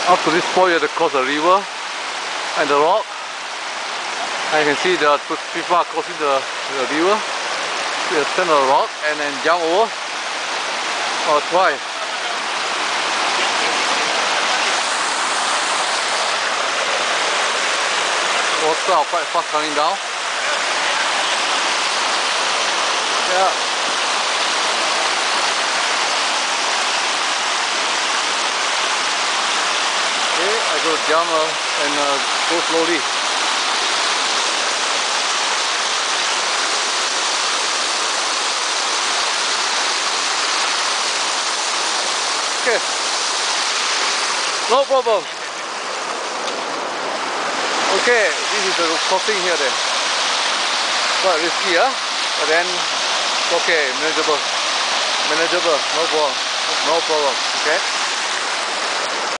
Up to this point, you have to cross the river and the rock. And you can see the people are crossing the river. So you stand on the rock and then jump over or twice. Water are quite fast coming down. Yeah. Okay, I go jump and go slowly. Okay, no problem. Okay, this is the crossing here then. Quite risky, huh? But then it's okay, manageable, no problem, okay.